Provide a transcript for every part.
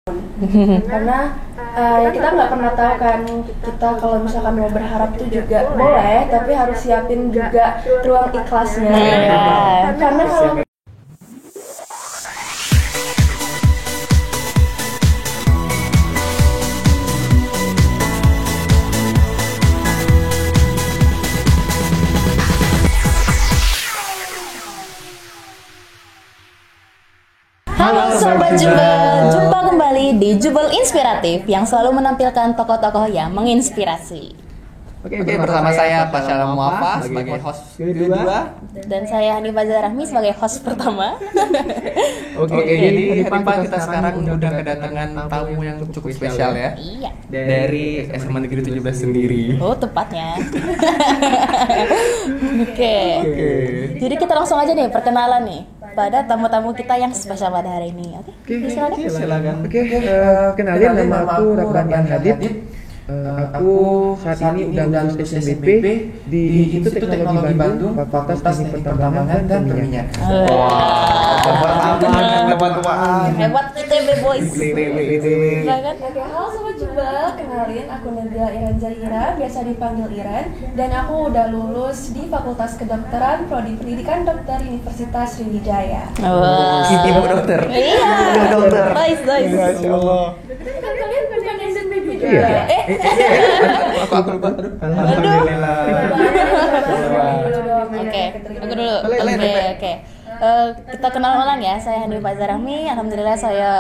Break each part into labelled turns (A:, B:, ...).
A: Karena ya kita nggak pernah tahu kan, kita kalau misalkan mau berharap tuh juga boleh, tapi harus siapin juga ruang ikhlasnya. Karena kalau
B: Halo Sobat Jubel, jumpa kembali di Jubel Inspiratif yang selalu menampilkan tokoh-tokoh yang menginspirasi.
C: Oke, bersama saya Pasha Muafa sebagai host kedua
B: Dan saya Hanifah Zarahmi sebagai host pertama.
C: Oke, jadi Hanifah kita sekarang udah kedatangan tamu yang cukup spesial ya.
B: Iya.
C: Dari SMA Negeri 17 sendiri.
B: Oh, tepatnya. Oke. Jadi kita langsung aja nih perkenalan nih pada tamu-tamu kita yang spesial pada hari ini. Oke,
C: Silakan.
D: Kenalin, nama aku Rabranian Hadid. Aku saat ini udah lulus SNBP di Institut Teknologi Bandung, Fakultas Teknik Pertambangan dan Perminyakan.
B: Hebat ITB boys. Silakan.
A: Oke, halo Sobat Jubel, kenalin aku Nadia Iren Zahira, biasa dipanggil Iren, dan aku udah lulus di Fakultas Kedokteran, Prodi Pendidikan Dokter Universitas Sriwijaya.
C: Ibu dokter.
B: Iya.
C: Dokter.
B: Nice.
C: Masya Allah.
A: Kan kalian bukan SNBP juga?
D: Iya.
C: Aku lupa. Alhamdulillah.
B: Oke, aku dulu. Oke. Kita kenal ulang ya. Saya Hanifah Zarahmi. Alhamdulillah saya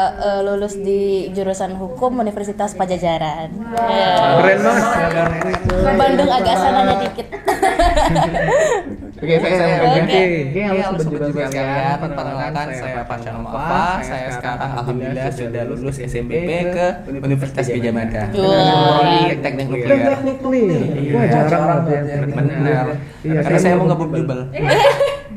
B: lulus di jurusan Hukum Universitas Pajajaran.
D: Keren banget.
B: Bandung agak sananya dikit.
C: Oke, saya
B: Oke.
C: halo Sobat Jubel sekalian. Perkenalkan saya Pasha Muafa. Saya sekarang alhamdulillah sudah lulus SNBP ke Universitas Gadjah Mada. Prodi Teknik Nuklir.
D: Wah, jarang ada yang
C: Benar.
D: Iya,
C: Karena saya mau ngebut Jubel.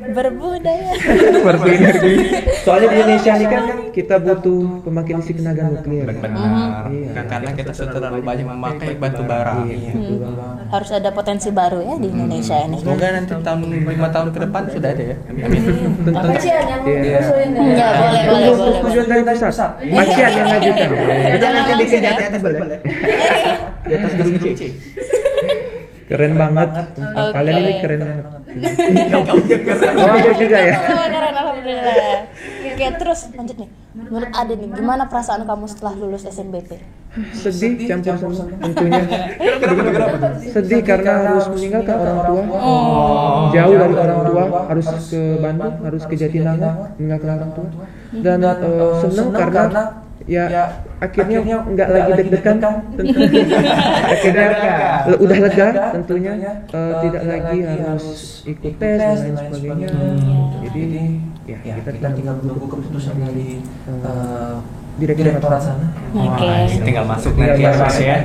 B: Berbudaya.
D: berenergi. Soalnya di Indonesia ini kan kita butuh pemakai listrik tenaga nuklir.
C: Benar.
D: Iya.
C: Karena kita sudah terlalu banyak memakai batu bara.
B: Harus ada potensi baru ya di Indonesia ini.
C: Semoga nanti tahun 5 tahun ke depan sudah ada ya. Amin.
A: Apa sih yang diusulin?
B: Ya, boleh.
D: Tujuan dari pusat. Macian yang ngajukan.
C: Kita nanti bikin di atas
D: Di atas gedung C. Keren banget. Kalian ini keren banget. Oh, aku juga ya.
B: Keren, alhamdulillah. Oke, terus lanjut nih. Menurut Ade nih, gimana perasaan kamu setelah lulus SNBP?
D: Sedih campur senang tentunya. Sedih karena harus meninggalkan orang tua. Jauh dari orang tua, harus ke Bandung, harus ke Jatinangor, meninggalkan orang tua. Dan senang karena ya akhirnya nggak lagi deg-degan tentunya. Akhirnya udah lega tentunya, tidak lagi harus ikut tes dan lain sebagainya. Jadi ya kita tinggal menunggu keputusan dari direktorat sana.
B: Oke.
C: Tinggal masuk nanti ya Mas ya.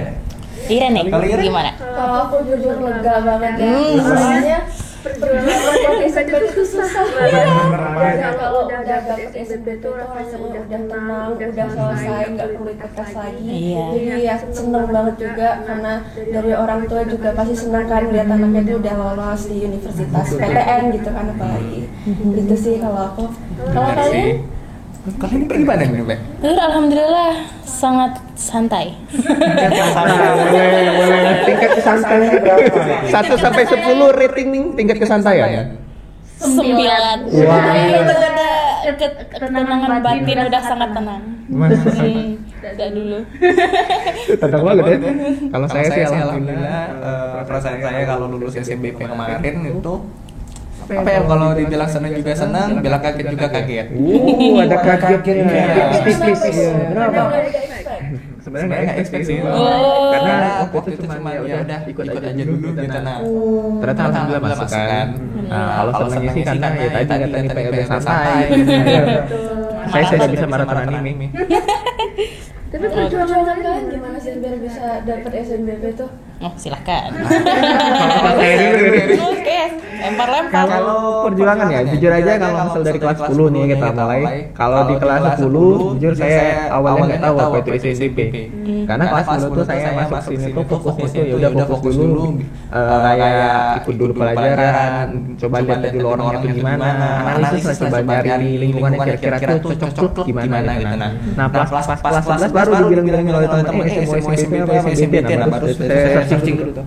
B: Iren nih, gimana?
A: Kalau aku jujur lega banget ya, soalnya perjuangan buat SNBP itu susah. Kalau udah dapet SNBP itu rasanya udah tenang, udah selesai, nggak perlu ikut tes lagi.
B: Iya.
A: Jadi ya seneng banget juga karena dari orang tua juga pasti senang kan lihat anaknya itu udah lolos di universitas PTN gitu kan apalagi. Itu sih kalau aku. Kalau kalian?
C: Kalian gimana nih, Mbak?
B: Alhamdulillah sangat santai.
D: Boleh. Tingkat kesantaian berapa?
C: 1 sampai 10 rating tingkat kesantaian.
B: 9.
D: Wah.
B: Itu udah ketenangan batin udah sangat tenang. Udah dulu.
D: Tenang banget ya.
C: Kalau saya sih alhamdulillah perasaan saya kalau lulus SNBP kemarin itu apa ya, kalau dibilang senang juga senang, bilang kaget juga kaget.
D: Ada kagetnya. Tipis. Kenapa?
C: Sebenarnya nggak expect sih.
B: Oh.
C: Karena waktu itu cuma ya udah ikut aja dulu gitu. Nah, ternyata alhamdulillah masuk kan. Nah, kalau senangnya sih karena ya tadi katanya PLB santai. Saya sudah bisa maraton anime.
A: Tapi perjuangan kalian gimana sih biar bisa dapet SNBP tuh?
B: Oh, silakan.
D: Saya dulu.
B: Oke, lempar-lempar.
E: Kalau perjuangan ya, jujur aja kalau misal dari kelas 10 nih kita mulai. Kalau di kelas 10, jujur saya awalnya nggak tahu apa itu SNBP. Karena kelas 10 tuh saya masuk sini tuh fokusnya tuh ya udah fokus dulu, kayak ikut dulu pelajaran, coba lihat dulu orangnya tuh gimana, analisis lah, coba nyari lingkungannya kira-kira tuh cocok gimana gitu. Nah pas kelas 11 baru dibilang-bilangin oleh teman-teman semua SNBP apa SNBP, nah baru saya searching dulu tuh.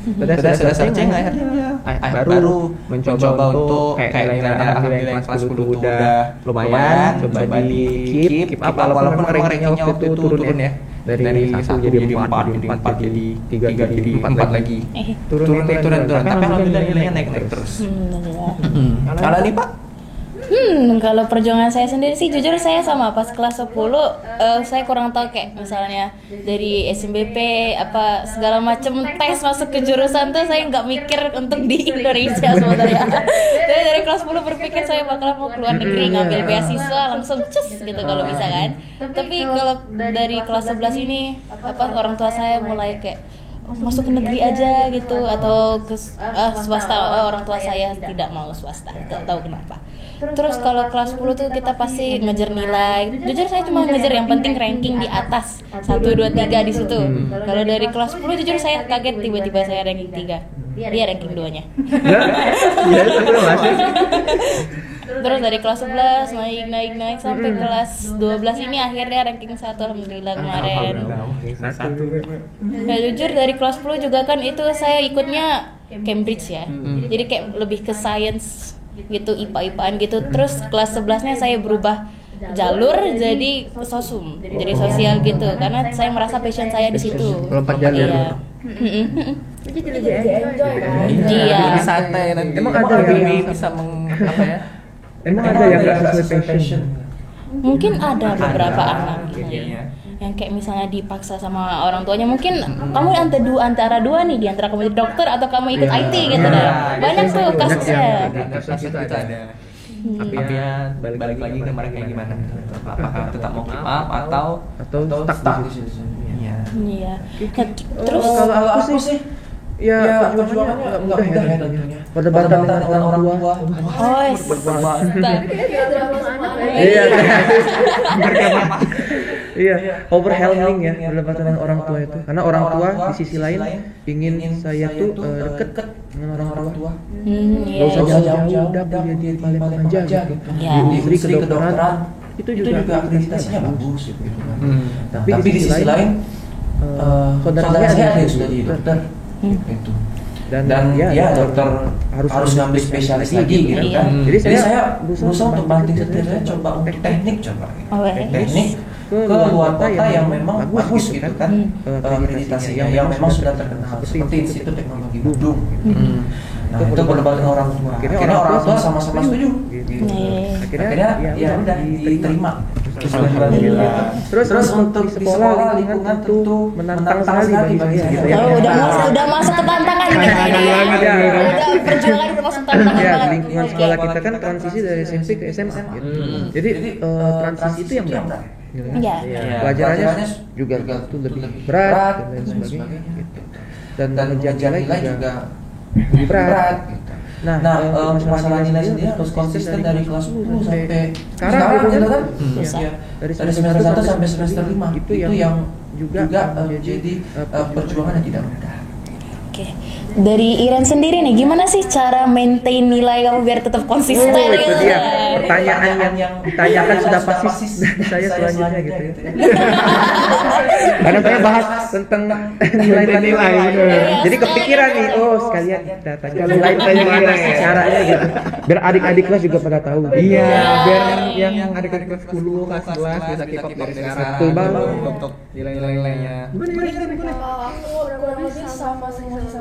E: Sudah searching akhirnya baru mencoba untuk kayak alhamdulillah kelas 10 udah lumayan, coba di keep up walaupun rankingnya waktu itu turun ya dari 1 jadi 4 jadi 3 jadi 4 lagi turun tapi alhamdulillah nilainya naik terus. Kalau nih Pak?
B: Kalau perjuangan saya sendiri sih jujur saya sama pas kelas 10 saya kurang tahu kayak misalnya dari SNBP apa segala macam tes masuk ke jurusan tuh saya nggak mikir untuk di Indonesia sebenarnya. Jadi dari kelas 10 berpikir saya bakal mau keluar negeri ngambil beasiswa langsung cus gitu kalau bisa kan. Tapi kalau dari kelas 11 ini apa orang tua saya mulai kayak masuk ke negeri aja gitu atau ke swasta. Orang tua saya tidak mau swasta, nggak tahu kenapa. Terus kalau kelas 10 tuh kita pasti ngejar nilai. Jujur saya cuma ngejar yang penting ranking di atas 1, 2, 3 di situ. Kalau dari kelas 10 jujur saya kaget tiba-tiba saya ranking 3. Dia ranking 2-nya.
E: Ya itu masih.
B: Terus dari kelas 11 naik sampai kelas 12 ini akhirnya ranking 1 alhamdulillah kemarin. Nah, jujur dari kelas 10 juga kan itu saya ikutnya Cambridge ya. Jadi kayak lebih ke science gitu, IPA-IPAan gitu. Terus kelas 11-nya saya berubah jalur jadi sosum, jadi sosial gitu karena saya merasa passion saya di situ.
D: Lompat jalur.
B: Iya.
A: Jadi lebih enjoy kan?
B: Iya.
C: Lebih santai nanti.
D: Emang ada yang
C: bisa apa ya?
D: Emang ada yang nggak sesuai passion?
B: Mungkin ada beberapa anak
C: Iya.
B: yang kayak misalnya dipaksa sama orang tuanya, mungkin kamu antara dua nih, di antara kamu jadi dokter atau kamu ikut IT gitu dah. Banyak tuh kasusnya.
C: Kasus itu ada. Tapi ya balik lagi ke mereka yang gimana. Apakah tetap mau keep up atau
D: stuck di situ.
C: Iya.
B: Iya. Nah, terus
D: Kalau aku sih ya perjuangannya nggak mudah ya tentunya. Perdebatan dengan orang tua.
B: oh,
D: Iya. Iya, overwhelming ya perdebatan dengan orang tua itu. Karena orang tua di sisi lain ingin saya tuh deket dengan orang tua.
B: iya.
D: Gak usah jauh-jauh, udah kuliah di Palembang aja gitu.
B: Iya.
D: Di industri kedokteran itu juga akreditasinya bagus gitu. Tapi di sisi lain saudara saya ada yang sudah jadi dokter gitu. Dan ya dokter harus ngambil spesialis lagi gitu kan. Jadi saya berusaha untuk banting setir, saya coba untuk teknik teknik ke luar kota yang memang bagus gitu kan, akreditasinya yang memang sudah terkenal seperti Institut Teknologi Bandung gitu. Nah itu perdebatan orang tua. Akhirnya orang tua sama-sama setuju. Akhirnya ya udah diterima. Terus untuk di sekolah lingkungan tentu menantang sekali bagi saya gitu ya.
B: Udah masuk ke tantangan nih. Udah perjuangan udah masuk tantangan
D: Ya,
B: banget.
D: lingkungan sekolah kita kan transisi dari SMP ke SMA gitu. Jadi transisi itu yang berat.
B: Iya.
D: Pelajarannya juga itu lebih berat dan lain sebagainya gitu. Dan mengejar nilai juga lebih berat gitu. Nah, masalah nilai sendiri harus konsisten dari kelas 10 sampai sekarang gitu kan. Dari semester 1 sampai semester 5 itu yang juga jadi perjuangan yang tidak mudah.
B: Oke. Dari Iren sendiri nih, gimana sih cara maintain nilai kamu biar tetap konsisten
D: Itu
B: gitu?
D: dia pertanyaan yang ditanyakan sudah pasti saya selanjutnya gitu ya. Karena saya bahas tentang nilai. Jadi kepikiran nih, sekalian kita tanya nilai gimana sih caranya gitu. Biar adik-adik kelas juga pada tahu.
E: Iya, biar yang adik-adik kelas 10, kelas 11 bisa keep up dari sekarang.
D: Betul banget.
E: Untuk nilai-nilainya.
A: Kalau aku kurang lebih sama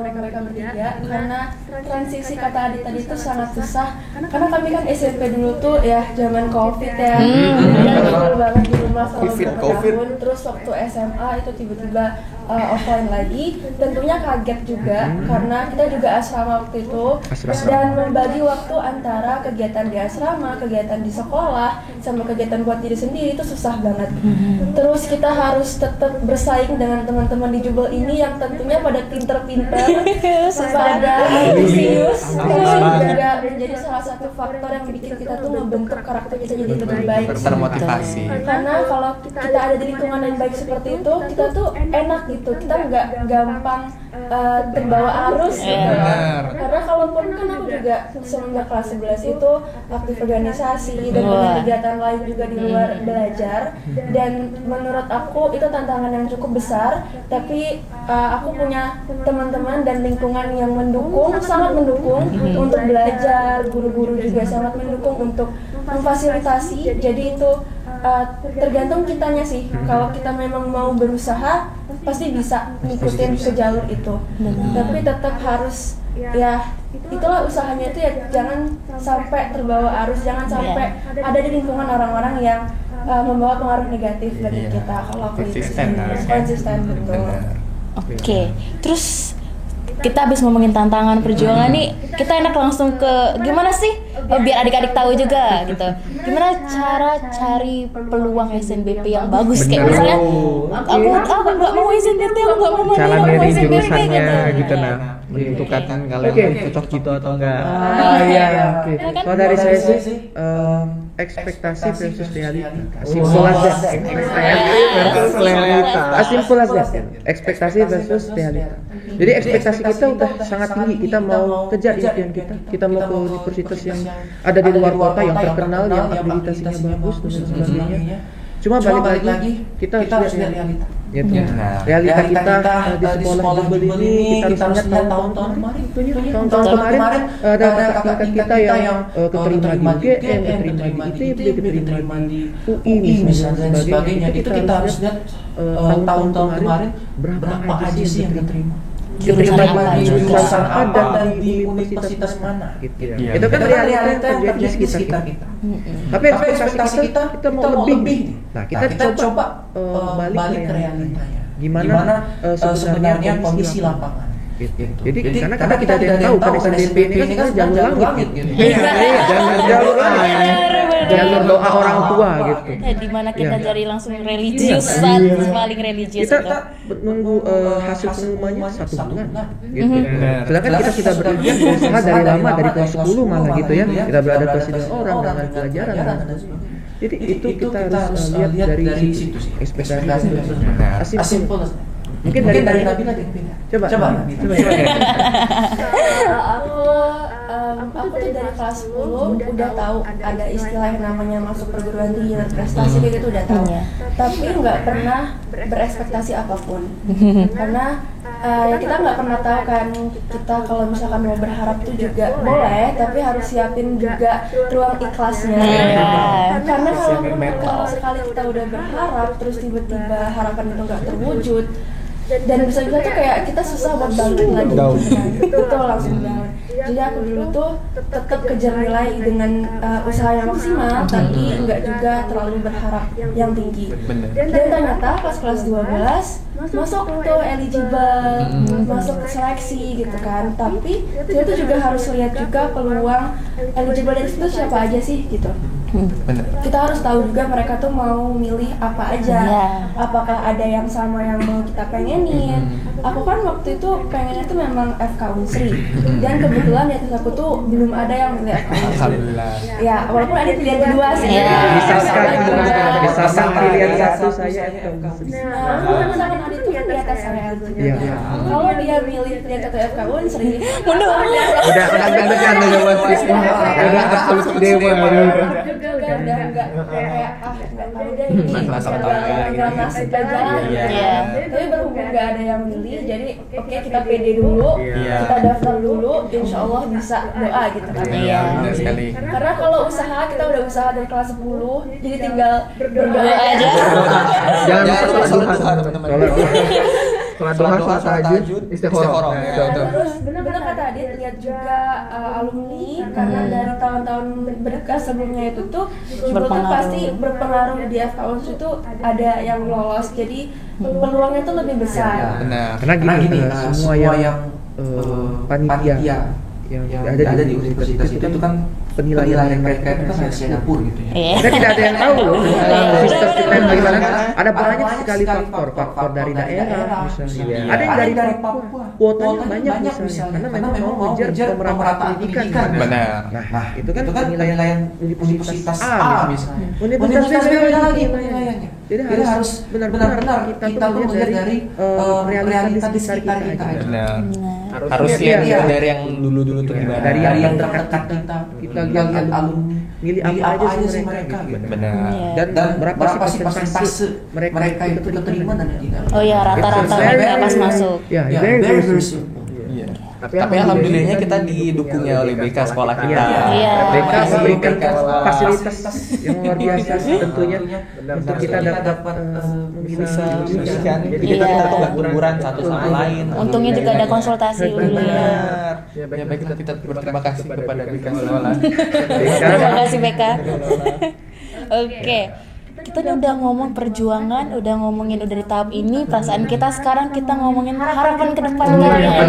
A: mereka bertiga, karena transisi kata Adi tadi itu sangat susah. Karena kami kan SMP dulu tuh ya zaman COVID ya, dan betul banget di rumah selama beberapa tahun. Terus waktu SMA itu tiba-tiba offline lagi. Tentunya kaget juga karena kita juga asrama waktu itu, dan membagi waktu antara kegiatan di asrama, kegiatan di sekolah, sama kegiatan buat diri sendiri itu susah banget. Terus kita harus tetap bersaing dengan teman-teman di Jubel ini yang tentunya pada pinter-pinter, pada ambisius, itu juga menjadi salah satu faktor yang bikin kita tuh membentuk karakter kita jadi lebih baik.
C: Termotivasi.
A: Karena kalau kita ada di lingkungan yang baik seperti itu, kita tuh enak gitu, kita nggak gampang terbawa arus gitu. Karena kalaupun kan aku juga semenjak kelas 11 itu aktif organisasi dan punya kegiatan lain juga di luar belajar, dan menurut aku itu tantangan yang cukup besar, tapi aku punya teman-teman dan lingkungan yang mendukung, sangat mendukung untuk belajar, guru-guru juga sangat mendukung untuk memfasilitasi. Jadi itu tergantung kitanya sih. Kalau kita memang mau berusaha, pasti bisa ngikutin ke jalur itu. Tapi tetap harus ya itulah usahanya itu ya, jangan sampai terbawa arus, jangan sampai ada di lingkungan orang-orang yang membawa pengaruh negatif bagi kita. Kalau aku konsisten betul.
B: Oke, terus kita habis ngomongin tantangan perjuangan nih, kita enak langsung ke gimana sih? Biar adik-adik tahu juga gitu. Gimana cara cari peluang SNBP yang bagus? Kayak misalnya aku nggak mau SNBP, aku nggak mau
E: Cara
B: mau
E: dari
B: SNBP
E: jurusannya gitu
B: Iya.
E: nah, menentukan kalian cocok gitu atau enggak.
D: Iya, oke.
B: Ya kan?
D: Kalau dari saya sih ekspektasi versus realita. Simple as that.
E: Versus realita.
D: As simple as that. Ekspektasi versus realita. Jadi ekspektasi kita udah sangat tinggi. Kita mau kejar impian kita. Kita mau ke universitas yang ada di luar kota, yang terkenal, yang akreditasinya bagus dan sebagainya. Cuma balik lagi kita harus lihat realita. Gitu. Realita kita di sekolah Jubel ini kita harus lihat tahun-tahun kemarin. Tahun-tahun kemarin ada kakak-kakak kita yang keterima di UGM, keterima di ITB, keterima di UI misalnya dan sebagainya. Itu kita harus lihat tahun-tahun kemarin berapa aja sih yang keterima.
B: Jurusan
D: Di jurusan
B: apa?
D: apa dan di universitas mana gitu ya. Itu kan realita yang terjadi di sekitar kita. Tapi ekspektasi kita mau lebih. Nah, kita coba balik ke realitanya. Gimana sebenarnya kondisi lapangan. Gitu. Jadi karena kita tidak tahu kan SNBP ini kan jalur langit gitu. Jalur langit. Jalur doa orang tua gitu.
B: Di mana kita cari langsung religius, paling religius
D: Kita
B: itu.
D: menunggu hasil pengumumannya 1 bulan gitu. Sedangkan kita sudah berusaha dari lama, dari kelas 10 malah gitu ya. Kita beradaptasi dengan orang, dengan pelajaran dan sebagainya. Jadi itu kita harus lihat dari situ sih, ekspektasi. Asimple. Mungkin dari Nabila deh. Coba.
A: Aku tuh dari kelas 10 udah tahu ada istilah yang namanya masuk perguruan tinggi dan prestasi kayak gitu udah tahu. Tapi nggak pernah berekspektasi apapun. Karena ya kita nggak pernah tahu kan, kita kalau misalkan mau berharap tuh juga boleh, tapi harus siapin juga ruang ikhlasnya. Karena kalau sekali kita udah berharap terus tiba-tiba harapan itu nggak terwujud, dan bisa-bisa tuh kayak kita susah buat bangkit lagi betul langsung down. Jadi aku dulu tuh tetap kejar nilai dengan usaha yang maksimal, tapi enggak juga terlalu berharap yang tinggi. Dan ternyata pas kelas 12 masuk tuh eligible, masuk ke seleksi gitu kan. Tapi kita tuh juga harus lihat juga peluang eligible dari situ siapa aja sih gitu. Kita harus tahu juga mereka tuh mau milih apa aja. Apakah ada yang sama yang mau kita pengenin. Aku kan waktu itu pengennya tuh memang FK Unsri, dan kebetulan di atas aku tuh belum ada yang milih FK Unsri.
C: Alhamdulillah.
A: Ya, walaupun ada pilihan kedua sih.
D: Misalkan pilihan satu saya FK Unsri.
A: Nah, misalkan ada itu kan di atas saya. Kalau dia milih pilihan satu FK Unsri,
E: Udah gantian dengan mahasiswa. Udah absolut dewa.
A: udah enggak kayak enggak tahu deh ini enggak masuk aja. Tapi berhubung enggak ada yang milih, jadi oke, kita pede dulu, kita daftar dulu, insya Allah bisa doa gitu kan.
C: Benar sekali.
A: Karena kalau usaha, kita udah usaha dari kelas 10, jadi tinggal berdoa aja.
E: Jangan salah teman-teman. Sholat duha, sholat tahajud, istikharah.
C: Nah, itu.
A: Terus benar kata Adit, lihat juga alumni karena dari tahun-tahun berkas sebelumnya itu tuh sebetulnya pasti berpengaruh di FKUNS itu ada yang lolos, jadi peluangnya tuh lebih besar.
C: Benar.
D: Karena gini, semua yang panitia yang ada di universitas itu kan penilaian mereka itu kan rahasia dapur gitu ya.
B: Iya.
D: Kita tidak ada yang tahu loh sistem kita yang bagaimana. Ada banyak sekali faktor dari daerah misalnya. Ada yang dari Papua, kuotanya banyak misalnya. Karena memang mau mengejar pemerataan pendidikan.
C: Benar.
D: Nah, itu kan penilaian universitas A misalnya. Universitas B beda lagi penilaiannya. Jadi harus benar-benar kita tuh melihat dari realita di sekitar kita.
C: Benar. Harus lihat dari yang dulu-dulu tuh gimana.
D: Dari yang terdekat kita lihat alumni milih apa aja sih mereka gitu.
C: Benar.
D: Dan berapa sih persentase mereka itu keterima dan tidak.
B: Oh ya, rata-rata mereka pas masuk.
D: Ya, very simple.
C: Tapi alhamdulillahnya kita didukungnya oleh BK sekolah kita.
B: Iya.
D: BK memberikan fasilitas yang luar biasa tentunya untuk kita dapat memilih
C: Jadi kita tuh nggak kuburan satu sama lain.
B: Untungnya juga ada konsultasi dulu ya.
C: Ya baiklah, kita berterima kasih kepada BK sekolah.
B: Terima kasih BK. Oke. Kita udah ngomong perjuangan, udah ngomongin udah dari tahap ini, perasaan kita sekarang kita ngomongin harapan ke depan kalian.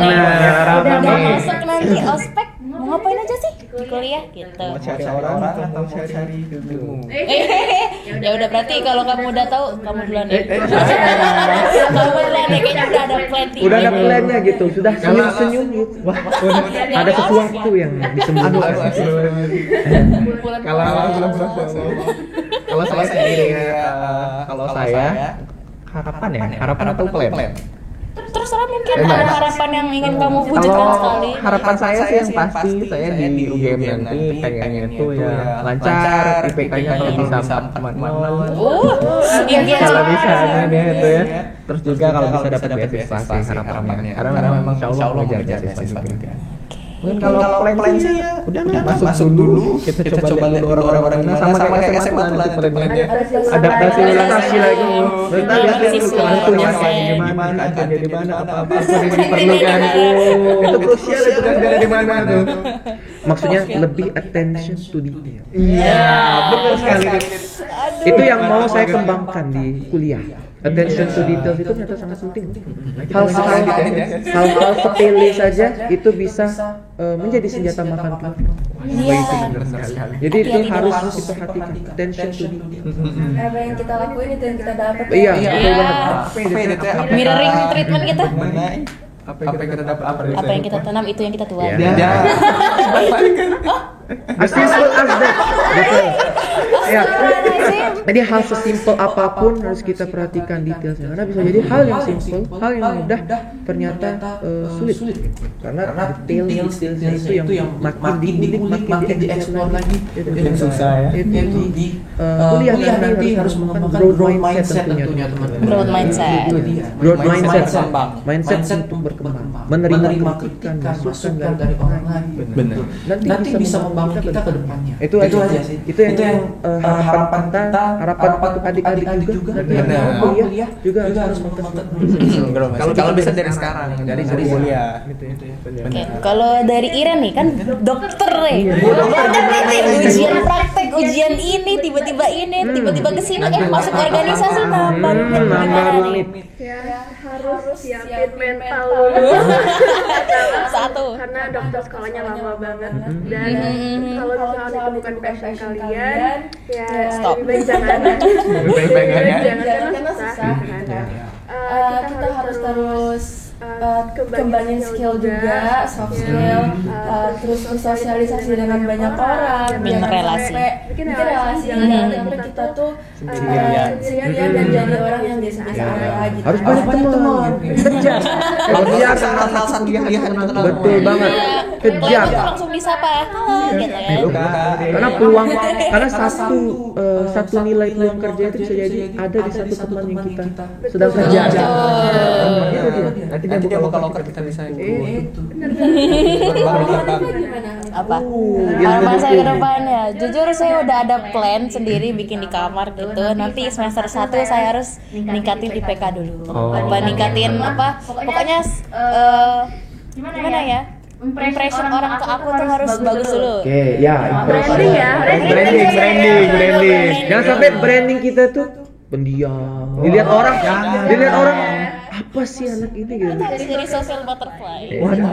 B: Udah masuk nanti ospek, mau ngapain aja sih di kuliah gitu.
C: Cari orang atau cari ilmu.
B: Ya udah, berarti kalau kamu udah tahu, kamu duluan deh. Kamu duluan deh, kayaknya udah ada plan.
D: Udah ada plannya gitu, sudah senyum-senyum gitu. Wah, ada sesuatu yang disembunyikan.
C: Kalau saya harapan atau plan?
B: Terserah, mungkin ada harapan yang ingin kamu wujudkan sekali.
E: Harapan saya sih yang pasti saya di UGM nanti pengennya itu ya lancar, IPK-nya kalau bisa 4,0. Kalau bisa itu ya. Terus juga kalau bisa dapat beasiswa sih harapannya. Karena memang insya Allah mau ngejar beasiswa juga. Mungkin kalau plan sih ya udah masuk dulu, kita coba lihat orang-orang sama kayak SMA tuh nanti plannya. Adaptasi lagi. Kita lihat tentunya gimana, ada di mana, apa yang diperlukan. Itu krusial itu kan dari mana tuh. Maksudnya lebih attention to detail.
C: Iya, benar sekali.
D: Itu yang mau saya kembangkan di kuliah. Attention to details itu ternyata sangat penting. Hal-hal sepele saja itu bisa menjadi senjata makan tubuh. Jadi itu harus kita perhatikan. Attention to details.
A: Apa yang kita lakuin itu yang kita dapat.
D: Iya, betul banget.
B: Mirroring treatment kita.
C: Apa yang kita dapat,
B: Apa yang kita tanam itu yang kita tuai.
D: As simple as that. Betul. Ya. Jadi hal sesimpel apapun harus kita perhatikan detailnya. Karena bisa jadi hal yang simple, hal yang mudah ternyata sulit. Karena detailnya itu yang makin diulik, makin dieksplor lagi.
C: Yang susah ya.
D: Itu di kuliah nanti harus mengembangkan growth mindset tentunya teman-teman.
B: Growth mindset.
D: Growth mindset untuk berkembang, menerima kritikan, masukan dari orang lain.
C: Benar.
D: Nanti bisa membangun kita ke depannya. Itu aja sih. Itu yang harapan kita, harapan untuk adik-adik juga.
C: Benar.
D: Kuliah juga harus mempersiapkan.
C: Kalau bisa dari sekarang, dari kuliah.
B: Oke, kalau dari Iren nih kan dokter nih. Ujian praktek, ujian ini, tiba-tiba ini, tiba-tiba kesini, masuk organisasi nambah nih.
F: Ya harus siapin mental dulu.
B: Satu.
F: Karena dokter sekolahnya lama banget dan kalau misalnya itu bukan passion kalian ya
B: Stop.
F: lebih baik jangan.
A: Karena susah. Kita harus terus kembangin skill juga, soft skill, terus bersosialisasi dengan banyak orang,
B: Bikin relasi.
A: bikin relasi, jangan sampai kita tuh sendirian dan jadi orang yang biasa-biasa aja gitu.
D: Harus banyak teman. Kejar. Kejar
C: hal satu kuliah
D: betul banget. Kejar.
B: Lewat tuh langsung disapa, halo gitu ya.
D: Karena karena satu nilai peluang kerja itu bisa jadi ada di satu teman yang kita sedang kerja.
C: Nanti dia buka loker kita bisa ikut.
A: Gimana?
B: Apa?
E: gimana
B: Harapan saya ke
E: tuh?
B: depannya. Jujur saya udah ada plan sendiri bikin di kamar gitu. Nanti semester 1 saya harus ningkatin IPK dulu. Apa ningkatin apa? Pokoknya gimana ya? Impression orang ke aku tuh harus bagus dulu.
D: Oke, ya.
F: Branding ya,
E: Branding.
D: Jangan sampai branding kita tuh pendiam. Dilihat orang, apa sih anak ini gitu.
B: Kita harus jadi social butterfly.
D: Waduh.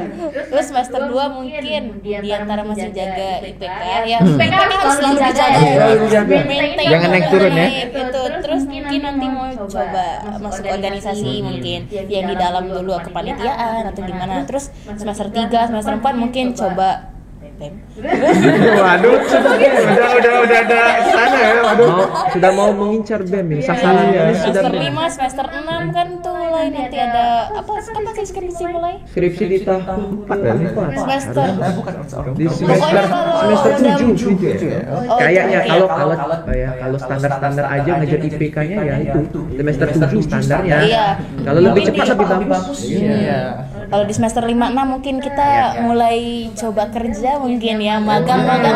B: Terus semester 2 mungkin di antara masih jaga IPK ya. IPK harus selalu dijaga ya.
D: Selalu dijaga.
B: Maintain,
E: Jangan naik turun ya.
B: Gitu. Terus mungkin nanti mau coba masuk organisasi mungkin yang di dalam dulu kepanitiaan atau gimana. Terus semester 3, semester 4 mungkin coba
E: Waduh, udah ada sana ya. Waduh,
D: Sudah mau mengincar BEM ini sasarannya ini sudah
B: semester 5, semester 6 kan tuh mulai nanti ada apa kapan sih skripsi mulai?
D: skripsi di tahun 4 kan?
B: Semester
D: Di
B: Pokoknya kalau
D: semester
B: udah-
D: 7 ya.
B: Oh,
D: Kayaknya
B: itu,
D: kalau
B: iya.
D: kalau standar aja ngejar IPK-nya ya itu semester 7 standarnya.
B: Iya.
D: Kalau lebih cepat lebih bagus.
C: Iya.
B: Kalau di semester 5-6 mungkin kita mulai coba kerja mungkin ya, magang boleh.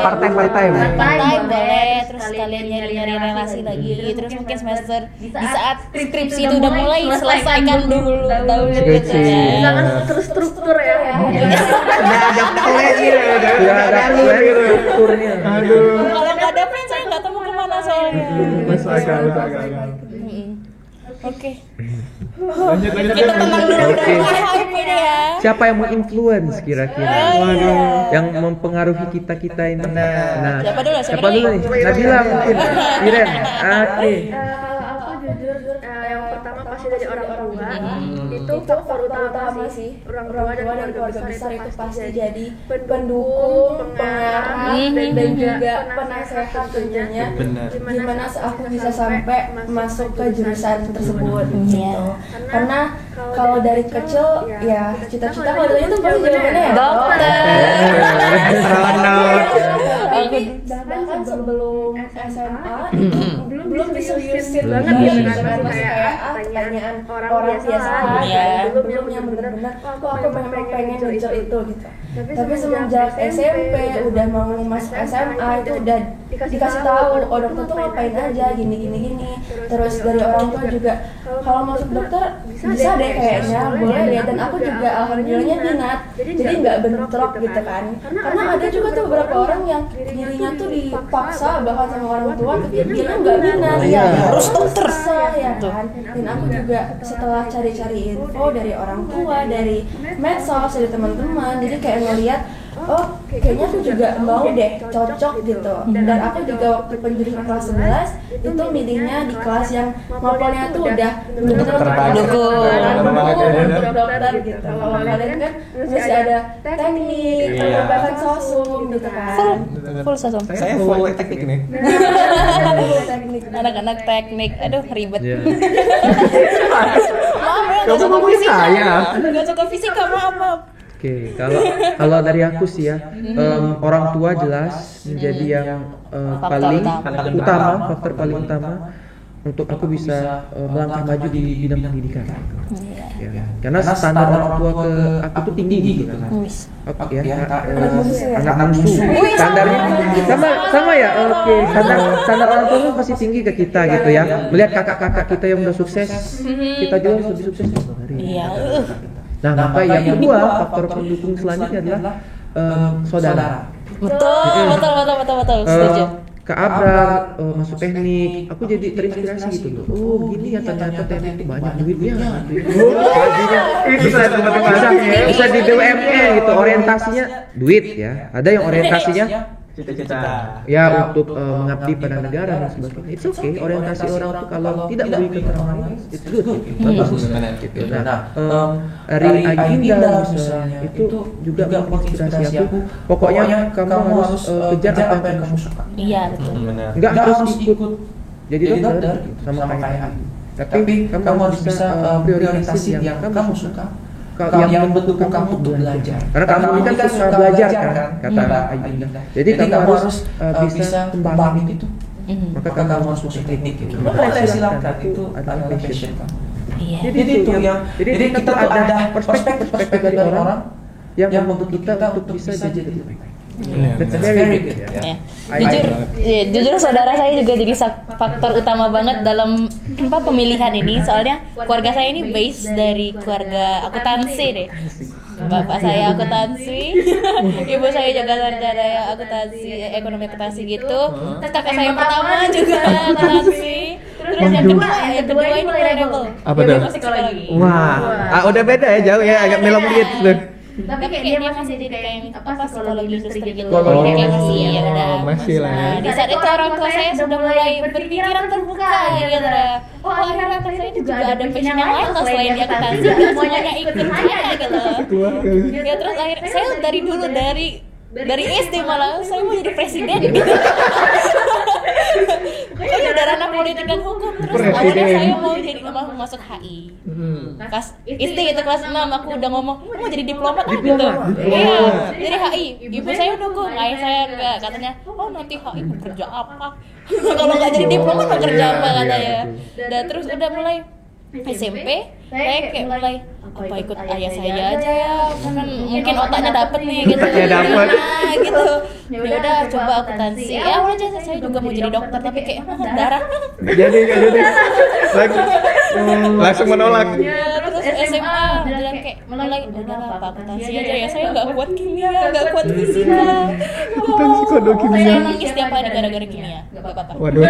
E: part-time.
B: Part-time boleh, terus kalian nyari-nyari relasi lagi. Terus mungkin semester di saat skripsi itu udah mulai selesaikan dulu tahun gitu ya.
F: Jangan terstruktur ya.
E: Udah ada plan-nya,
D: Sudah ada plan strukturnya.
B: Kalau nggak ada plan saya nggak tahu mau kemana soalnya.
E: Masuk akal.
B: Oke. Kita tenang dulu
D: Oke.
B: hype ini ya.
D: Siapa yang menginfluence kira-kira? Yang mempengaruhi kita ini. Nah,
B: Siapa dulu?
D: siapa dulu nih? Nabila mungkin. Iren. Oke.
F: Kalau aku jujur, yang pertama pasti dari orang tua. Itu faktor utama sih. Orang tua dan keluarga besar itu pasti jadi pendukung, pengarah, dan juga penasehat tentunya.
A: Gimana aku bisa sampai masuk ke jurusan tersebut gitu. Karena kalau dari kecil ya cita-cita kalau ditanya tuh pasti jawabannya ya bahkan sebelum SMA itu belum diseriusin banget gitu kan, masih kayak pertanyaan orang biasa belum yang benar-benar kok aku memang pengen ngejar itu gitu. Tapi semenjak SMP udah mau masuk SMA itu udah dikasih tahu oh dokter tuh ngapain aja gini. Terus dari orang tua juga kalau masuk dokter bisa deh kayaknya boleh deh, dan aku juga alhamdulillahnya minat jadi nggak bentrok gitu kan. Karena ada juga tuh beberapa orang yang dirinya tuh dipaksa bahkan sama orang tua tapi dia nggak minat ya harus dokter ya kan. Dan aku juga setelah cari-cari info dari orang tua, dari medsos, dari teman-teman, jadi kayak ngeliat oh kayaknya aku juga mau deh cocok gitu. Dan aku juga waktu penjurusan kelas 11 itu milihnya di kelas yang mapolnya tuh udah untuk dokter gitu. Kalau kalian kan masih ada teknik, bahkan sosum gitu kan.
B: Full sosum.
C: Saya full teknik nih.
A: Teknik.
B: Anak-anak teknik, aduh ribet.
D: Iya.
B: Maaf ya, nggak suka fisika. Nggak suka fisika, maaf.
D: Oke, kalau dari aku sih ya, orang tua jelas menjadi yang paling faktor paling utama untuk aku bisa melangkah maju di bidang pendidikan. Ya. Karena standar orang tua ke aku tuh tinggi gitu kan. Oke ya, anak bungsu. Standarnya sama ya. Oke, standar orang tua tuh pasti tinggi ke kita gitu ya. Melihat kakak-kakak kita yang udah sukses, kita juga harus lebih sukses.
B: Iya.
D: Nah, maka yang kedua faktor pendukung selanjutnya adalah saudara.
B: Betul. Setuju.
D: Kak Abrar masuk teknik, aku jadi terinspirasi gitu loh. Oh gini ya ternyata teknik itu banyak duitnya. Gajinya bisa di BUMN gitu. Orientasinya duit ya. Ada yang orientasinya
C: Cita-cita.
D: ya untuk mengabdi pada negara dan sebagainya. It's okay. Orientasi orang tuh kalau tidak merugikan orang lain, it's good. Bagus. Gitu. Nah, Ari Aginda misalnya itu juga menginspirasi aku. Pokoknya kamu harus kejar apa yang kamu suka.
B: Iya, betul.
D: Enggak harus ikut jadi dokter sama kayak tapi kamu harus bisa prioritasasi yang kamu suka. Yang mendukung kamu untuk belajar. Karena kamu ini kan suka belajar kan, kata Aginda. Jadi kamu harus bisa kembangin itu. Maka kamu harus masuk teknik gitu.
E: Boleh silakan, itu adalah passion kamu.
B: Iya.
E: Jadi itu yang jadi kita tuh ada perspektif dari orang
D: yang membantu kita untuk bisa jadi lebih baik. That's
C: Benar.
D: very good ya.
B: Ya. Jujur saudara saya juga jadi faktor utama banget dalam pemilihan ini, soalnya keluarga saya ini base dari keluarga akuntansi deh. Bapak saya akuntansi, ibu saya juga sarjana ya akuntansi, ekonomi akuntansi gitu. Terus kakak saya yang pertama juga akuntansi. Terus yang kedua ini variable.
E: Apa tuh?
B: Psikologi.
E: Wah, udah beda ya, jauh ya, agak melom gitu.
B: Tapi kayak dia masih jadi kayak apa psikologi industri gitu.
D: Oh,
B: Jadi kayak masih ya udah.
E: masih lah ya.
B: Nah, di saat itu orang tua saya sudah mulai berpikiran terbuka gitu. Oh, akhirnya saya juga ada passion yang lain loh selain di akuntansi, nggak semuanya ikut saya gitu. Ya terus akhirnya saya dari dulu dari SD malah saya mau jadi presiden gitu. Kayaknya udah ranah politik dan hukum. Terus awalnya saya mau masuk HI. Kelas SD itu kelas 6 aku udah ngomong mau jadi diplomat gitu. Iya, jadi HI. Ibu saya dukung, ayah saya enggak. Katanya, "Oh, nanti HI mau kerja apa?" Kalau nggak jadi diplomat mau kerja apa katanya. Dan terus udah mulai SMP, saya kayak mulai apa ikut ayah saya aja ya, kan mungkin otaknya dapet nih gitu.
E: Otaknya dapet.
B: Nah, gitu. Ya udah coba akuntansi. Ya awalnya saya juga mau jadi dokter tapi kayak darah.
E: Jadi langsung menolak.
B: Ya, terus SMA bilang kayak mulai udahlah apa akuntansi aja ya, saya nggak kuat kimia, nggak kuat fisika.
E: Akuntansi kode kimia.
B: Saya nangis tiap hari gara-gara kimia, nggak apa-apa.
E: Waduh.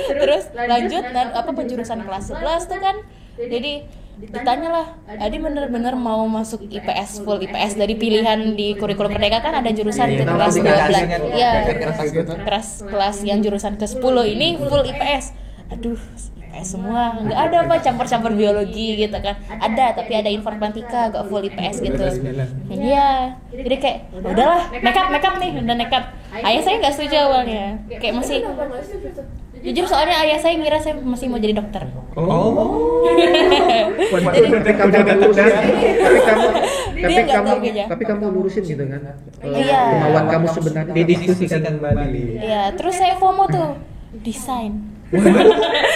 B: Terus lanjut dan apa penjurusan kelas 11 tuh kan. Jadi ditanyalah, Adi bener-bener mau masuk IPS, full IPS dari pilihan di kurikulum Merdeka kan ada jurusan ke kelas 12. Iya. Kelas yang jurusan ke-10 ini full IPS. Aduh, IPS semua, nggak ada apa campur-campur biologi gitu kan. Ada, tapi ada informatika, nggak full IPS gitu. Iya, jadi kayak udahlah, nekat nih, udah nekat. Ayah saya nggak setuju awalnya, kayak masih jujur soalnya ayah saya ngira saya masih mau jadi dokter.
D: Tapi kamu lurusin gitu kan?
B: Iya.
D: Kemauan kamu sebenarnya
E: Didiskusikan kembali.
B: Iya, terus saya FOMO tuh desain.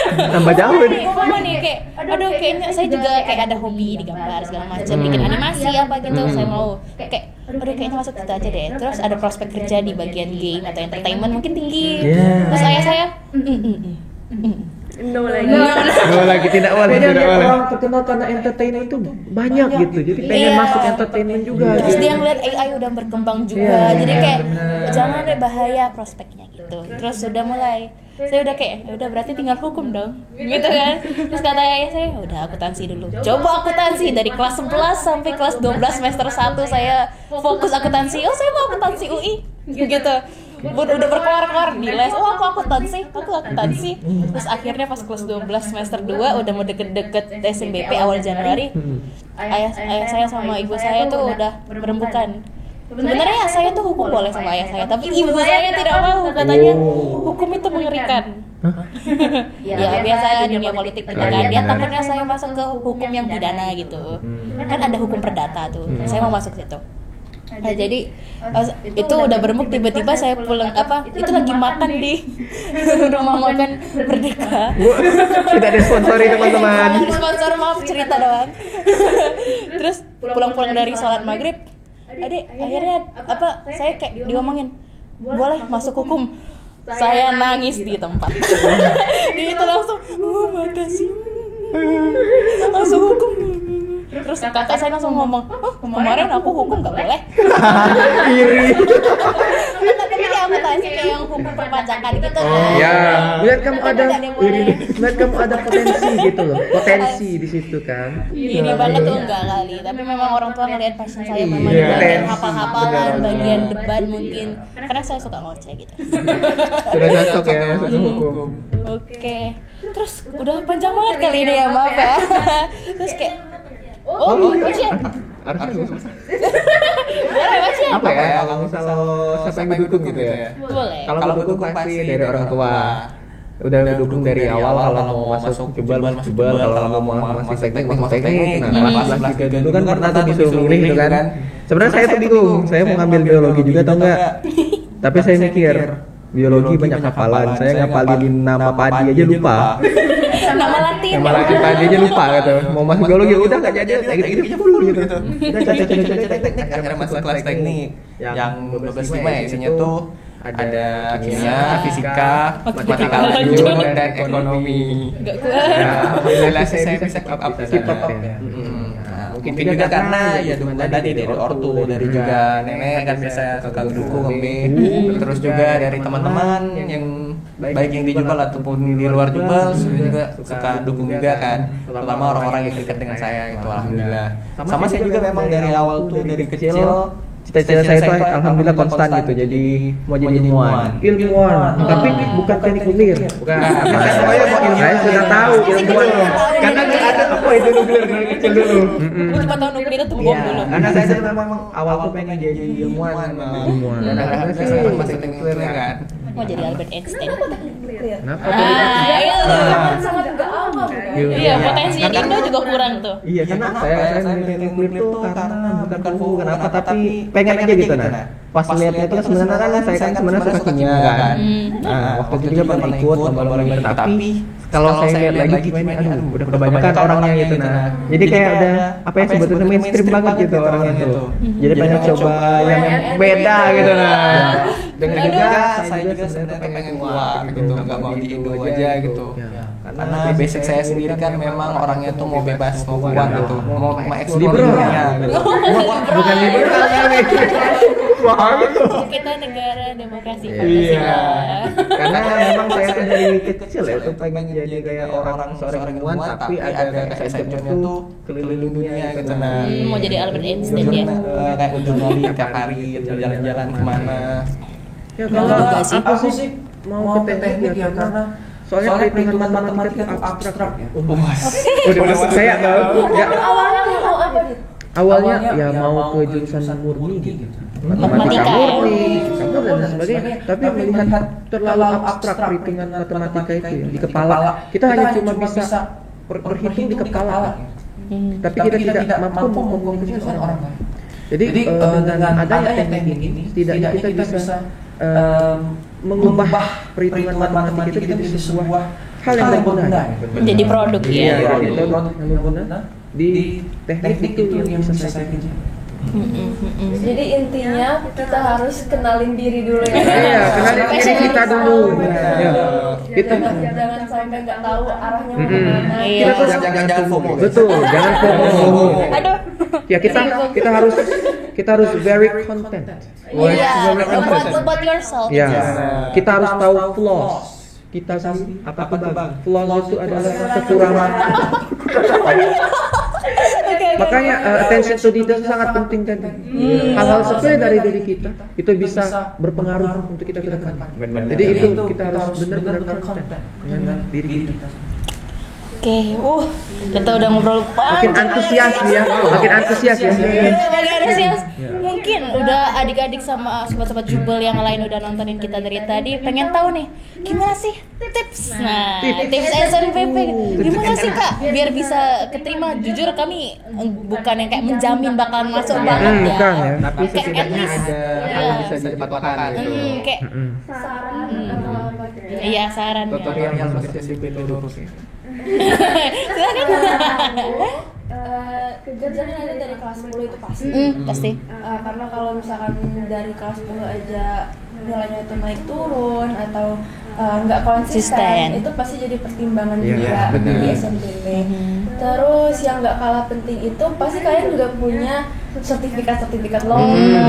E: Tambah jauh nih.
B: FOMO nih kayak, aduh kayaknya saya juga kayak ada hobi di gambar segala macam, bikin animasi apa gitu. Saya mau kayak, aduh kayaknya masuk situ aja deh. Terus ada prospek kerja di bagian game atau entertainment mungkin tinggi. Terus ayah saya,
F: No lagi.
E: Oh, lagi tidak boleh,
D: Banyak
E: tidak boleh.
D: orang terkenal karena entertainment itu banyak gitu, jadi pengen
B: Iya.
D: masuk entertainment juga.
B: Terus
D: gitu.
B: dia ngeliat AI udah berkembang juga,
D: Iya,
B: jadi kayak
E: bener.
B: jangan deh bahaya prospeknya gitu. Terus sudah mulai, saya udah kayak, udah berarti tinggal hukum dong, gitu kan. Terus kata ayah saya, udah akuntansi dulu. Coba akuntansi dari kelas 11 sampai kelas 12 semester 1 saya fokus akuntansi. Oh saya mau akuntansi UI, gitu. Udah berkeluar-keluar di les, oh aku akuntansi. Terus akhirnya pas kelas 12 semester 2 udah mau deket-deket SNBP awal Januari, ayah saya sama ibu saya tuh udah berembukan. Sebenarnya saya tuh hukum boleh sama ayah saya, tapi ibu saya tidak mau, katanya hukum itu mengerikan. Ya biasa dunia politik gitu kan, dia takutnya saya masuk ke hukum yang pidana gitu. Kan ada hukum perdata tuh, saya mau masuk situ. Nah jadi itu udah berembuk, tiba-tiba saya pulang itu lagi makan di rumah makan Merdeka.
E: Bu, tidak disponsori teman-teman.
B: Ada sponsor, maaf cerita doang. Terus pulang-pulang dari sholat maghrib, adik akhirnya saya kayak diomongin boleh masuk hukum. Saya nangis di tempat. Itu langsung makasih masuk hukum. Terus kakak saya langsung ngomong, kemarin aku hukum nggak boleh.
E: Iri.
B: Tapi dia akuntansi kayak yang hukum perpajakan gitu kan.
D: Ya, melihat kamu
B: Tapi
D: ada
B: nggak ada boleh.
D: melihat kamu ada potensi gitu loh, potensi di situ kan.
B: Iri banget tuh enggak kali, tapi memang orang tua ngelihat passion saya memang di
E: Iya.
B: bagian hafal-hafalan, bagian debat mungkin, karena saya suka ngoceh gitu.
E: Sudah cocok ya masuk ke hukum.
B: Oke, terus udah panjang banget kali ini ya, maaf ya. Terus kayak, baca.
E: Harusnya
B: Boleh baca.
E: apa ya? Kalau misalnya siapa yang mendukung gitu ya?
B: Boleh.
E: Kalau mendukung pasti dari orang tua. Udah mendukung dari awal kalau mau masuk jebal masuk jebal, kalau mau masuk teknik masuk teknik. Nah, pas lagi dulu kan pernah tuh disuruh milih gitu kan. Sebenarnya saya tuh bingung, saya mau ngambil biologi juga atau enggak. Tapi saya mikir biologi banyak hafalan, saya ngapalin nama padi aja lupa.
B: Nama Latin.
E: Nama Latin tadi aja lupa gitu. Mau masuk biologi udah nggak jadi, kayak gitu dulu gitu. Udah
C: teknik akhirnya masuk kelas teknik yang 12.5 ya isinya tuh ada kimia, fisika, matematika lanjut dan ekonomi.
B: Enggak kuat.
C: Ya, alhamdulillah saya bisa keep up
E: keep up ya.
C: Mungkin juga karena ya dukungan tadi dari ortu, dari juga nenek kan biasa suka dukung terus juga dari teman-teman yang baik yang di Jubal ataupun di luar Jubal juga suka dukung juga kan, terutama orang-orang yang dekat dengan saya itu alhamdulillah. Sama saya juga memang dari awal tuh dari kecil
E: cita-cita saya itu alhamdulillah konstan gitu, jadi mau jadi ilmuwan, tapi bukan teknik nuklir, bukan. Saya sudah tahu ilmuwan, karena ada apa itu nuklir dari kecil dulu.
B: Gue cuma tahu nuklir itu bom dulu.
E: Karena saya memang awal tuh pengen jadi ilmuwan, dan akhirnya saya masuk teknik nuklir kan.
B: Mau jadi Albert Einstein.
E: Kenapa?
A: sangat nggak awam kan.
B: Iya, potensi Indo juga kurang tuh.
E: Iya, karena saya milih nuklir tuh karena bukan kenapa, tapi pengen aja gitu nah. Pas lihatnya itu kan sebenarnya kan saya kan sebenarnya suka kimia kan. Nah, waktu itu juga pernah ikut lomba-lomba gitu, tapi kalau saya lihat lagi kimia ini aduh udah kebanyakan orangnya gitu nah. Jadi kayak udah apa ya sebetulnya mainstream banget gitu orangnya tuh. Jadi pengen coba yang beda gitu nah.
C: Dengan juga saya juga sebenarnya pengen keluar gitu, nggak mau di Indo aja gitu. Karena basic saya sendiri kan memang orangnya tuh mau bebas, mau keluar gitu, mau eksplor dunia gitu.
E: Bukan liberal kali.
B: Kita negara demokrasi
E: Iya.
B: Pancasila.
E: Karena memang saya tuh dari kecil ya tuh pengen jadi kayak orang seorang ilmuwan, tapi ada exceptionnya tuh keliling dunia gitu nah.
B: Mau jadi Albert Einstein ya.
C: Kayak jurnali tiap hari gitu, jalan-jalan kemana.
D: Ya
B: Enggak sih.
D: aku sih mau ke teknik ya karena soalnya perhitungan matematika itu abstrak ya. Udah saya tahu. Ya,
A: Awalnya mau apa nih?
D: awalnya ya mau ke jurusan murni gitu. Matematika murni, kamu dan sebagainya. Tapi melihat terlalu abstrak perhitungan matematika itu ya, di kepala. Kita hanya cuma bisa berhitung di kepala. Tapi kita tidak mampu mengkomunikasikan orang lain. Jadi dengan adanya teknik ini, setidaknya kita bisa mengubah perhitungan matematika itu jadi sebuah hal yang berguna.
B: Jadi produk
D: Iya,
B: ya.
D: jadi produk yang berguna di teknik itu yang bisa saya kerjakan.
A: Jadi intinya kita harus kenalin diri dulu ya.
D: Iya, kenalin diri kita dulu. Ya. Kita
A: Jangan sampai nggak tahu arahnya mau kemana.
B: Iya.
D: kita tuh
C: Jangan FOMO.
D: betul, jangan FOMO.
B: Aduh.
D: Ya kita harus very content.
B: Iya. About yourself.
D: Ya, kita harus tahu flaws. Kita sendiri apa tuh bang? Flaws itu adalah kekurangan. Makanya attention to detail itu sangat penting tadi. Hal-hal sepele dari diri kita itu bisa berpengaruh untuk kita ke depan. Jadi itu kita harus benar-benar content dengan diri kita.
B: Oke, kita udah ngobrol
D: Makin antusias ya, makin antusias ya.
B: Makin antusias. Mungkin udah adik-adik sama sobat-sobat Jubel yang lain udah nontonin kita dari tadi, pengen tahu nih gimana sih tips. Nah, tips SNPP gimana sih Kak biar bisa keterima? Jujur kami bukan yang kayak menjamin bakalan masuk banget ya.
D: Bukan ya.
E: Tapi
B: Kayak at
E: setidaknya
B: least,
E: ada
B: iya.
E: hal yang bisa dipatokan gitu.
B: Kayak
A: Saran atau apa gitu.
B: iya saran ya.
E: Tutorial yang masuk SMP itu lurus ya.
A: Kerjanya ada dari kelas 10 itu pasti.
B: Pasti.
A: Karena kalau misalkan dari kelas 10 aja nilainya itu naik turun atau nggak konsisten, itu pasti jadi pertimbangan
E: Iya,
A: juga
E: benar.
A: di SNPP. Terus yang nggak kalah penting itu pasti kalian juga punya sertifikat lomba,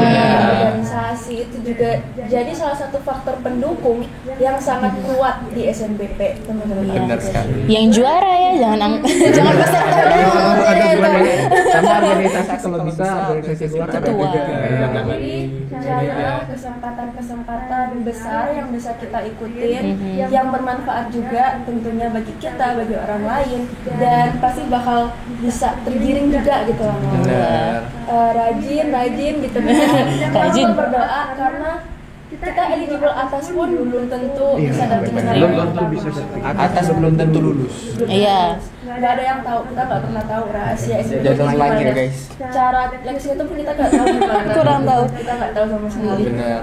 A: organisasi, itu juga jadi salah satu faktor pendukung yang sangat kuat di SNPP teman-teman.
C: Benar sekali.
B: Yang juara ya, jangan jangan peserta doang.
E: Ada buahnya. Sama organisasi kalau bisa organisasi luar ada
B: Ketua.
E: juga.
A: Jadi carilah kesempatan besar yang bisa kita ikutin, yang bermanfaat juga tentunya bagi kita, bagi orang lain, dan pasti bakal bisa tergiring juga gitu loh.
C: Benar.
A: Rajin gitu.
B: Rajin.
A: Jangan berdoa karena kita eligible atas pun belum tentu bisa dapetin hal
D: Belum
A: yang
D: tentu
A: kita
D: bisa
A: mau.
D: sertifikat.
C: Atas belum tentu lulus.
B: Iya.
A: Nggak ada yang tahu, kita nggak pernah tahu rahasia SNPP
C: Jangan
A: gimana.
C: lagi guys.
A: Cara leksnya itu pun kita nggak tahu gimana.
B: Kurang tahu.
A: Kita nggak tahu sama sekali.
C: Benar.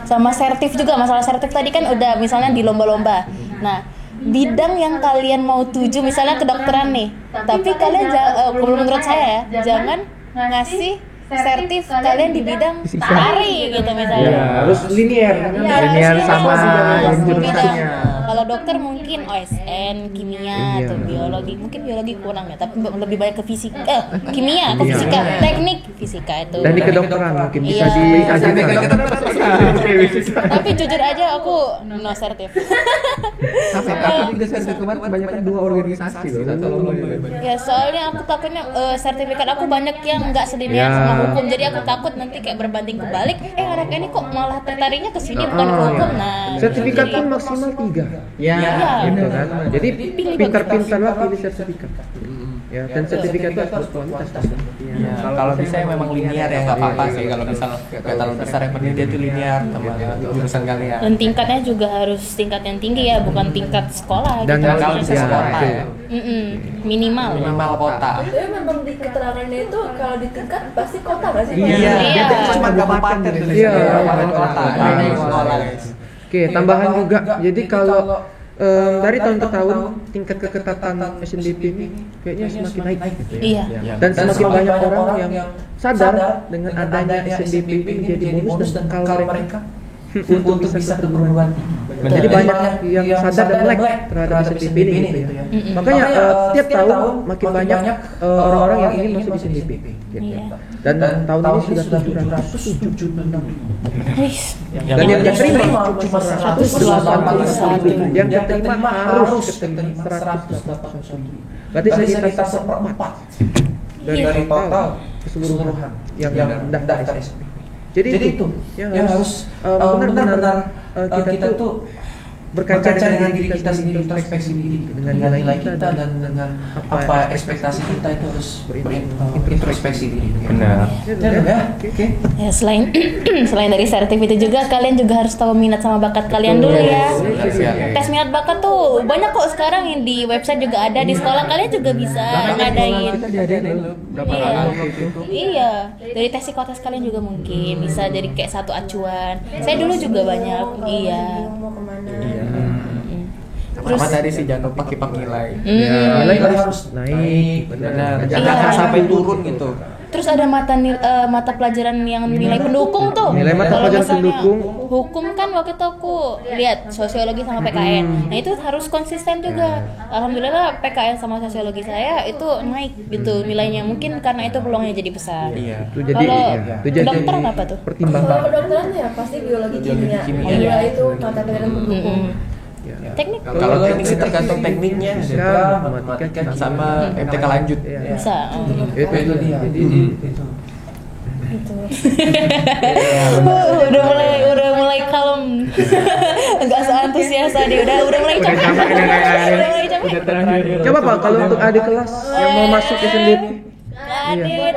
B: Sama sertif juga, masalah sertif tadi kan udah misalnya di lomba-lomba. Nah, bidang yang kalian mau tuju, misalnya kedokteran nih, tapi kalian kalau menurut saya ya, jangan ngasih sertif kalian di bidang tari gitu misalnya.
D: Ya, harus linear
B: Linear
D: sama
B: bidang.
D: jurusannya.
B: Kalau dokter mungkin OSN, kimia atau biologi, mungkin biologi kurang ya, tapi lebih banyak ke fisika, kimia, ke fisika, teknik fisika itu.
D: Dan di kedokteran mungkin bisa
B: Iya.
D: diajarkan.
B: Tapi jujur aja aku no sertif.
E: Tapi juga sertifikat kemarin kebanyakan 2 organisasi loh.
B: Ya soalnya aku takutnya sertifikat aku banyak yang nggak sedemikian
D: Ya.
B: sama hukum, jadi aku takut nanti kayak berbanding kebalik. Anak ini kok malah tertariknya ke sini bukan ke hukum. Nah,
D: Sertifikat
B: jadi-
D: pun maksimal 3.
E: Ya,
D: Gitu kan. Jadi
B: Pilih
D: pintar-pintarlah pilih sertifikat. Ya, dan sertifikat itu harus berkualitas.
C: Ya, kalau bisa memang linear ya nggak apa-apa sih. Kalau misal nggak terlalu besar yang penting dia tuh linear sama jurusan kalian.
B: Dan tingkatnya juga harus tingkat yang tinggi ya, bukan tingkat sekolah
D: Dan
B: gitu.
C: kalau bisa
D: Ya,
C: sekota
D: itu.
C: ya.
B: Minimal.
C: Minimal kota.
A: Tapi memang di keterangannya itu kalau di tingkat pasti kota nggak sih?
C: Iya,
B: Iya.
C: dia cuma kabupaten tuh.
D: Iya,
C: kabupaten kota.
D: kabupaten.
C: Ini sekolah guys.
D: Oke, tambahan juga. Jadi kalau dari tahun ke tahun tingkat keketatan SNDP ini kayaknya semakin naik gitu ya.
B: Iya.
D: Dan semakin banyak orang yang sadar dengan adanya SNDP ini menjadi bonus dan bekal mereka untuk bisa ke perguruan tinggi. Jadi banyak yang sadar dan melek terhadap SNDP ini gitu ya. Makanya tiap tahun makin banyak orang-orang yang ingin masuk di SNDP gitu.
B: Iya.
D: Dan tahun ini sudah 707
B: Wih.
D: dan yang diterima cuma
B: 181.
D: yang diterima harus keterima 181. Berarti sekitar seperempat dari total keseluruhan yang mendaftar SMP. Jadi itu yang harus benar-benar kita tuh berkaca dengan diri kita sendiri, introspeksi diri dengan nilai kita dan dengan apa ekspektasi kita itu harus berintrospeksi diri.
C: Benar.
D: Ya, oke.
B: Ya selain selain dari sertif itu juga kalian juga harus tahu minat sama bakat kalian dulu ya. Tes minat bakat tuh banyak kok sekarang yang di website juga ada, di sekolah kalian juga bisa ngadain. Iya, dari tes psikotes kalian juga mungkin bisa jadi kayak satu acuan. Saya dulu juga banyak, iya.
A: Mau kemana?
C: Pertama tadi sih jangan lupa keep up nilai.
D: Ya, nilai harus naik,
C: Benar.
B: Iya.
C: Jangan sampai turun gitu.
B: Terus ada mata pelajaran yang nilai pendukung tuh.
D: Nilai mata
B: Kalau
D: pelajaran
B: misalnya
D: pendukung.
B: Hukum kan waktu itu aku lihat sosiologi sama PKN. Nah itu harus konsisten juga. Alhamdulillah PKN sama sosiologi saya itu naik gitu nilainya. Mungkin karena itu peluangnya jadi besar.
C: Iya.
D: Itu jadi
B: Kalau
D: itu jadi
B: kedokteran apa tuh?
D: pertimbangan.
A: Kalau kedokteran ya pasti biologi kimia.
C: kimia.
A: Iya itu mata pelajaran pendukung.
B: Teknik
C: Kalau teknik sih tergantung tekniknya.
D: Ya, matematika
C: Sama MTK lanjut.
D: ya.
B: bisa.
D: Itu dia. Jadi
B: Gitu. udah mulai kalem. Enggak seantusias tadi. Udah mulai capek. Udah mulai capek.
D: coba Pak kalau untuk adik kelas yang mau masuk ke SNDP.
B: Adit.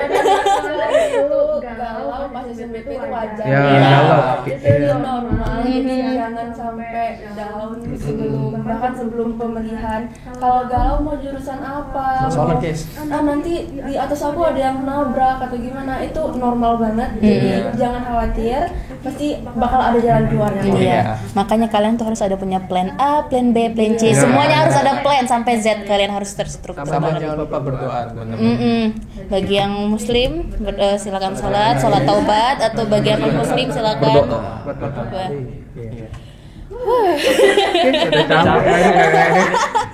A: Dulu galau pas SNBP itu wajar.
D: Ya,
B: Iya.
D: galau.
A: Itu normal. Jadi jangan sampai down bahkan sebelum pemilihan. Kalau galau mau jurusan apa?
C: Soalnya guys.
A: Nanti di atas aku ada yang nabrak atau gimana, itu normal banget. Jadi jangan khawatir, pasti bakal ada jalan keluarnya.
B: Iya. Makanya kalian tuh harus ada punya plan A, plan B, plan C. Semuanya harus ada plan sampai Z. Kalian harus terstruktur
C: Sama
B: banget.
C: jangan lupa berdoa. Benar.
B: Bagi yang muslim silakan sholat taubat, atau bagi yang non muslim silakan
D: Udah capek kayaknya.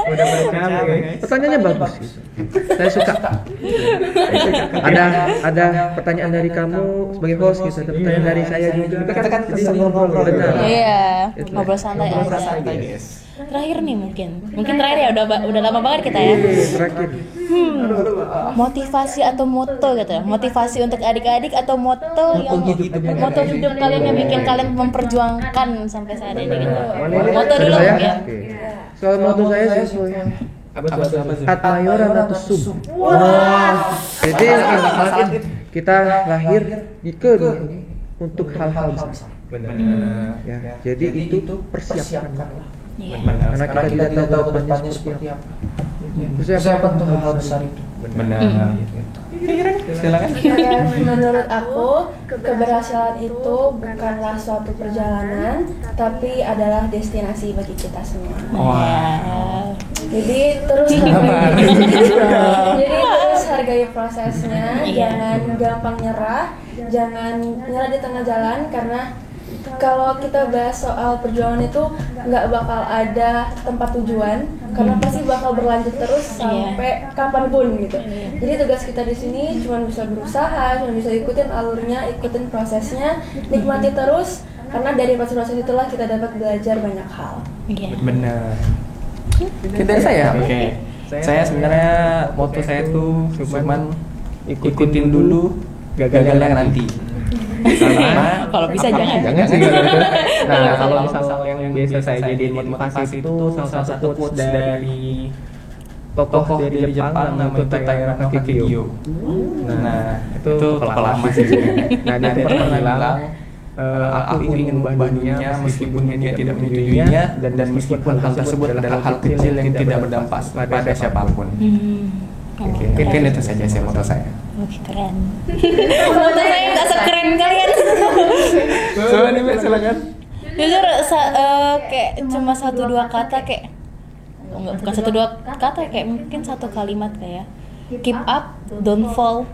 D: Udah bercapek. Pertanyaannya bagus. Saya suka. Ada pertanyaan dari kamu sebagai host gitu. Ada pertanyaan dari saya juga.
C: Kita kan
D: Jadi
C: ngobrol.
D: benar.
B: Iya, ngobrol santai aja.
C: Santai guys.
B: Terakhir nih mungkin terakhir ya, udah lama banget kita ya.
D: Terakhir.
B: Motivasi atau moto gitu ya, motivasi untuk adik-adik atau moto hidup kalian yang bikin kalian memperjuangkan sampai saat ini gitu. Moto dulu
D: Saya?
B: ya.
D: Oke. Soal moto saya sesuai ad maioran atau sum. Jadi kita lahir ke dunia ini untuk hal-hal besar. Ya, jadi itu persiapkan.
B: Iya.
D: Karena kita tidak tahu depannya seperti apa. Persiapan untuk hal besar itu.
C: Benar. Silakan.
A: Menurut aku, keberhasilan itu bukanlah suatu perjalanan, tapi adalah destinasi bagi kita semua.
C: Wah.
A: Jadi terus hargai prosesnya, jangan gampang nyerah, jangan nyerah di tengah jalan, karena kalau kita bahas soal perjuangan itu nggak bakal ada tempat tujuan, karena pasti bakal berlanjut terus sampai kapanpun gitu. Jadi tugas kita di sini cuma bisa berusaha, cuma bisa ikutin alurnya, ikutin prosesnya, nikmati terus, karena dari proses itulah kita dapat belajar banyak hal.
C: Bener. Dari saya, oke. Saya sebenarnya moto saya tuh cuman ikutin dulu, gagalnya nanti. Karena
B: Kalau bisa jangan.
E: Jangan sih kalau gitu. Nah, kalau misalnya yang biasa saya jadiin motivasi itu salah satu quotes dari tokoh dari Jepang namanya Taira Nakikyo. Nah, itu tokoh lama sih. Nah, dia pernah bilang aku ingin mengubah dunia meskipun dunia tidak menyetujuinya dan meskipun hal tersebut adalah hal kecil yang tidak berdampak pada siapapun. Mungkin itu saja sih moto saya.
B: Oke, keren. Moto saya nggak sekeren kalian.
C: Coba nih, silakan.
B: Jujur, kayak cuma 1-2 kata kayak, bukan 1-2 kata, kayak mungkin 1 kalimat kayak, keep up, don't fall,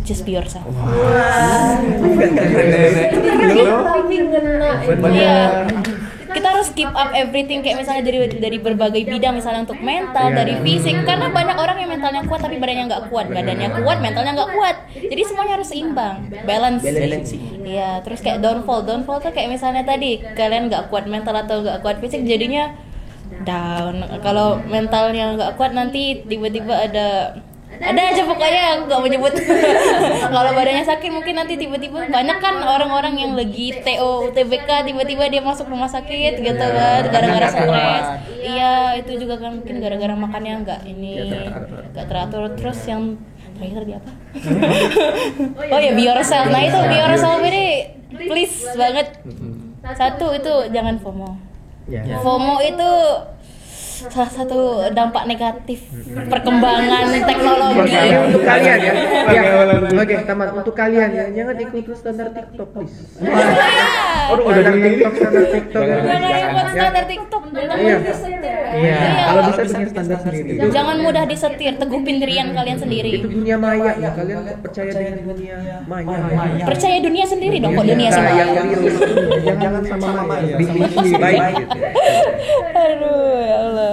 B: just be yourself. Iya. Kita harus keep up everything, kayak misalnya dari berbagai bidang, misalnya untuk mental, dari fisik, karena banyak orang yang mentalnya kuat tapi badannya nggak kuat, badannya kuat mentalnya nggak kuat, jadi semuanya harus seimbang, balance. Iya, terus kayak downfall tuh kayak misalnya tadi kalian nggak kuat mental atau nggak kuat fisik, jadinya down. Kalau mentalnya nggak kuat nanti tiba-tiba ada aja pokoknya aku nggak mau nyebut. Kalau badannya sakit mungkin nanti tiba-tiba banyak kan orang-orang yang lagi TO UTBK tiba-tiba dia masuk rumah sakit gitu kan gara-gara stres. Iya, itu juga kan mungkin gara-gara makannya nggak teratur. Terus yang terakhir tadi apa? Oh ya, be yourself. Nah itu be yourself ini please banget. Satu itu jangan FOMO. FOMO itu salah satu dampak negatif perkembangan teknologi.
D: Untuk kalian ya. Oke, teman, untuk kalian ya, jangan ikuti standar TikTok, please. Udah dari TikTok standar TikTok.
B: Jangan ikut standar TikTok.
D: Iya. Kalau bisa bikin standar sendiri.
B: Jangan mudah disetir, teguh pendirian kalian sendiri.
D: Itu dunia maya ya, kalian percaya dengan dunia maya.
B: Percaya dunia sendiri dong, kok dunia semua.
D: Jangan sama maya. Bikin baik gitu.
B: Aduh, ya Allah.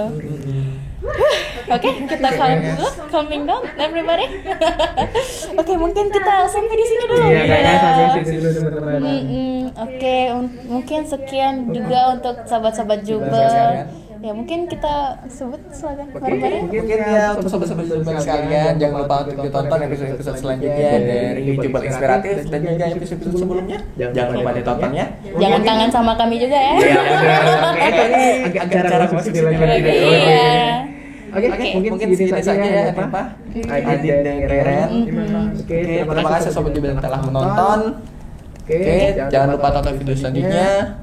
B: Oke, kita calming down everybody. Oke, mungkin kita sampai di sini dulu.
D: Iya, kayaknya sampai sini dulu teman-teman.
B: Oke, mungkin sekian juga untuk sahabat-sahabat juga. Ya mungkin kita sebut silakan.
C: Mungkin ya untuk sobat-sobat sekalian jangan lupa untuk ditonton episode selanjutnya dari YouTube Inspiratif dan juga episode sebelumnya. Jangan lupa ditontonnya.
B: Jangan kangen sama kami juga ya.
C: Iya, benar. Agak jarang masuk di lagi.
B: Iya.
C: Oke, mungkin segini saja ya, apa? Adit dan Keren. Oke, terima kasih sobat juga yang telah menonton. Oke, jangan lupa tonton video selanjutnya.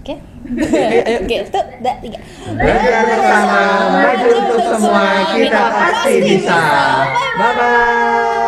B: Oke. Oke, 1, 2, 3.
E: Belajar bersama, maju untuk semua, kita pasti bisa. Bye bye.